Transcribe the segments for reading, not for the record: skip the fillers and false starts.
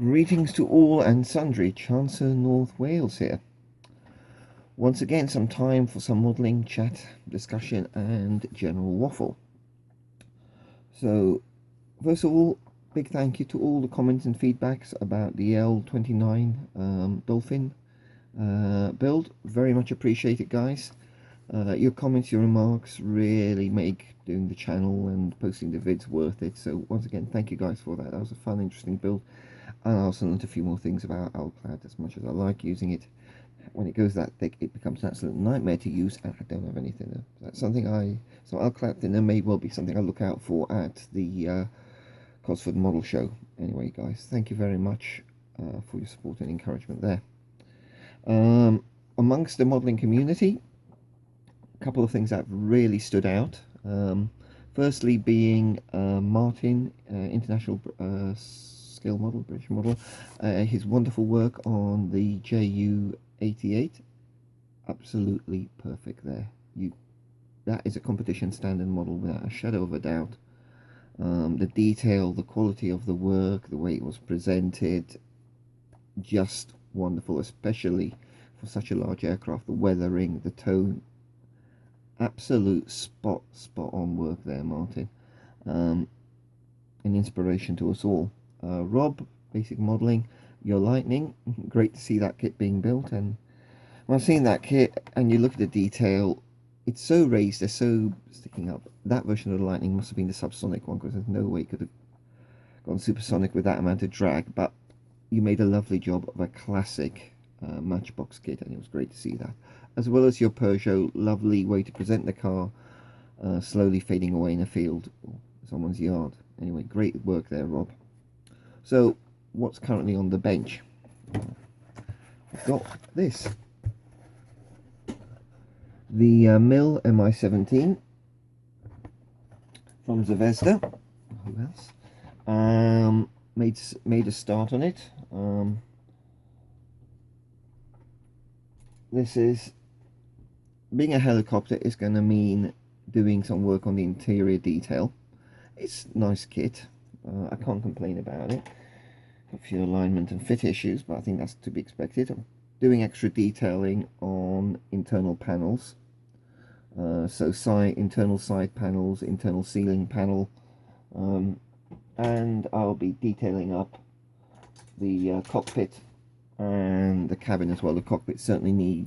Greetings to all and sundry, Chancellor North Wales here. Once again, some time for some modelling, chat, discussion and general waffle. So, first of all, big thank you to all the comments and feedbacks about the L29 Dolphin build. Very much appreciated, guys. Your comments, your remarks really make doing the channel and posting the vids worth it. So once again, thank you guys for that. That was a fun, interesting build. And I also learned a few more things about Alclad. As much as I like using it, when it goes that thick, it becomes an absolute nightmare to use, and I don't have anything. That's something so Alclad thinner may well be something I look out for at the Cosford Model Show. Anyway, guys, thank you very much for your support and encouragement there. Amongst the modelling community, a couple of things that really stood out. Firstly, being Martin, International Scale Model, British Model, his wonderful work on the JU88, absolutely perfect there. That is a competition standard model without a shadow of a doubt. The detail, the quality of the work, the way it was presented, just wonderful, especially for such a large aircraft. The weathering, the tone, absolute spot on work there, Martin. An inspiration to us all. Rob, basic modelling, your Lightning, great to see that kit being built. And when I've seen that kit and you look at the detail, it's so raised, they're so sticking up. That version of the Lightning must have been the subsonic one, because there's no way it could have gone supersonic with that amount of drag. But you made a lovely job of a classic Matchbox kit, and it was great to see that. As well as your Peugeot, lovely way to present the car, slowly fading away in a field or someone's yard. Anyway, great work there, Rob. So, what's currently on the bench? I've got this. The Mill MI17 from Zvezda. Who else? Made a start on it. This is, being a helicopter is going to mean doing some work on the interior detail. It's a nice kit. I can't complain about it. A few alignment and fit issues, but I think that's to be expected. I'm doing extra detailing on internal panels. So internal side panels, internal ceiling panel, and I'll be detailing up the cockpit and the cabin as well. The cockpit certainly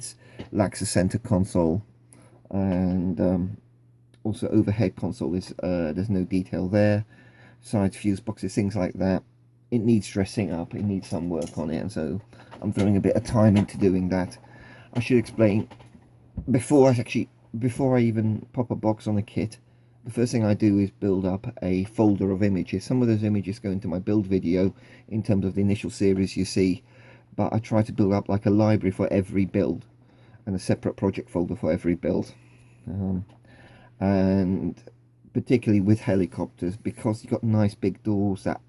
lacks a center console, and also overhead console there's no detail there. Side fuse boxes, things like that. It needs dressing up, it needs some work on it, and so I'm throwing a bit of time into doing that. I should explain, before I even pop a box on a kit, the first thing I do is build up a folder of images. Some of those images go into my build video in terms of the initial series you see, but I try to build up like a library for every build and a separate project folder for every build. And particularly with helicopters, because you've got nice big doors that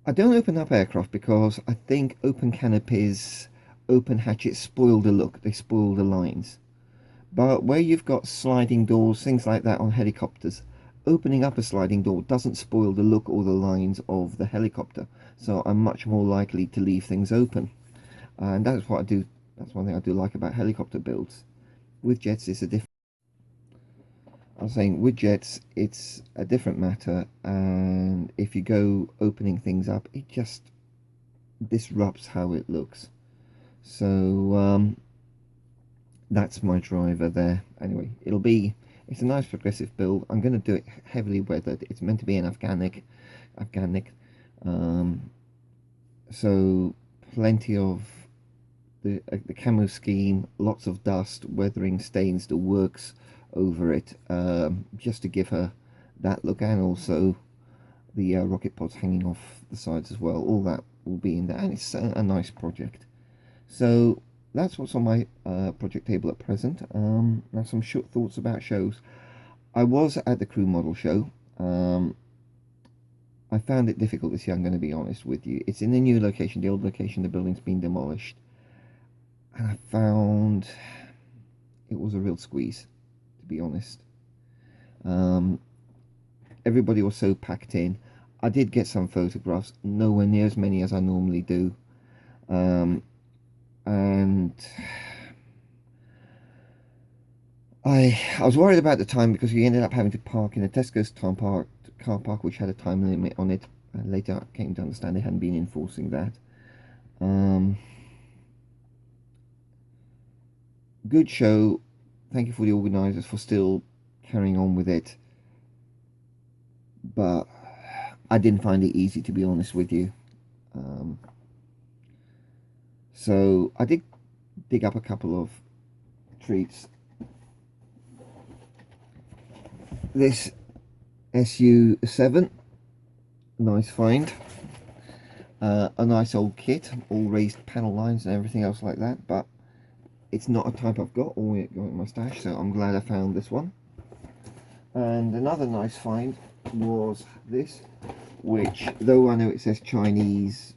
I don't open up aircraft, because I think open canopies, open hatches spoil the look, they spoil the lines. But where you've got sliding doors, things like that on helicopters, opening up a sliding door doesn't spoil the look or the lines of the helicopter. So I'm much more likely to leave things open. And that's what I do. That's one thing I do like about helicopter builds. With jets, it's a different. I was saying, with jets, it's a different matter. And if you go opening things up, it just disrupts how it looks. So that's my driver there. Anyway, it's a nice progressive build. I'm going to do it heavily weathered. It's meant to be an Afghanic. So plenty of the camo scheme, lots of dust, weathering stains, the works over it, just to give her that look, and also the rocket pods hanging off the sides as well. All that will be in there, and it's a nice project. So that's what's on my project table at present. Now some short thoughts about shows. I was at the Crew Model Show. I found it difficult this year, I'm going to be honest with you. It's in a new location. The old location, the building's been demolished, and I found it was a real squeeze, to be honest. Everybody was so packed in. I did get some photographs, nowhere near as many as I normally do. Um, and I was worried about the time because we ended up having to park in a Tesco's car park, which had a time limit on it. And later I came to understand they hadn't been enforcing that. Um, Good show. Thank you for the organisers for still carrying on with it. But I didn't find it easy, to be honest with you. Um, so I did dig up a couple of treats. This SU7, nice find. A nice old kit, all raised panel lines and everything else like that, but it's not a type I've got or got in my stash, so I'm glad I found this one. And another nice find was this, which, though I know it says Chinese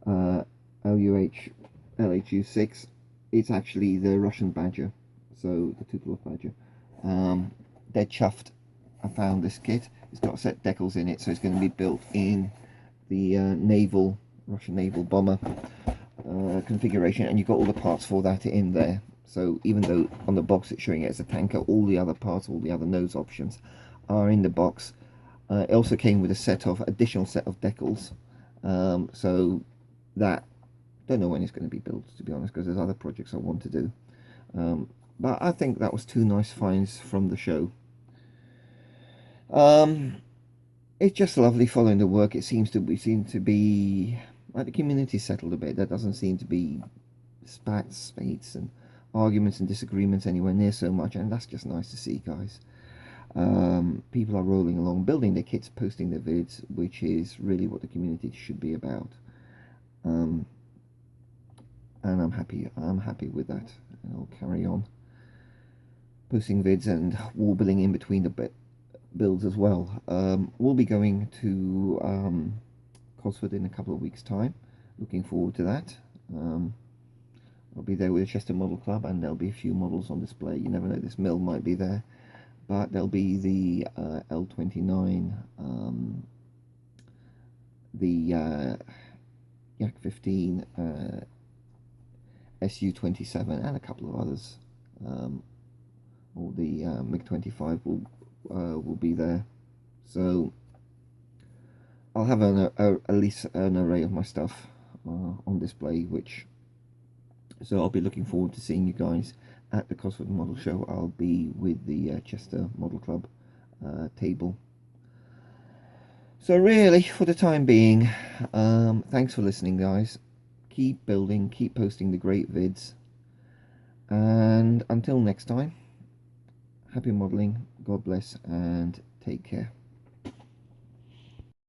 LUH LHU6, it's actually the Russian badger, so the Tupolev badger. Dead chuffed I found this kit. It's got set decals in it, so it's going to be built in the Russian naval bomber configuration, and you've got all the parts for that in there. So even though on the box it's showing it as a tanker, all the other parts, all the other nose options are in the box. It also came with a additional set of decals, so that, don't know when it's going to be built, to be honest, because there's other projects I want to do. But I think that was two nice finds from the show. It's just lovely following the work. It seems to be like the community settled a bit. There doesn't seem to be spats, and arguments and disagreements anywhere near so much, and that's just nice to see, guys. People are rolling along, building their kits, posting their vids, which is really what the community should be about. And I'm happy. I'm happy with that. And I'll carry on posting vids and warbling in between the builds as well. We'll be going to Cosford in a couple of weeks' time. Looking forward to that. I'll be there with the Chester Model Club, and there'll be a few models on display. You never know, this mill might be there. But there'll be the L29, the Yak 15, SU27, and a couple of others. All the MiG-25 will be there. So I'll have at least an array of my stuff on display, so I'll be looking forward to seeing you guys at the Cosford Model Show. I'll be with the Chester Model Club table. So really, for the time being, thanks for listening, guys. Keep building, keep posting the great vids, and until next time, happy modeling, God bless, and take care.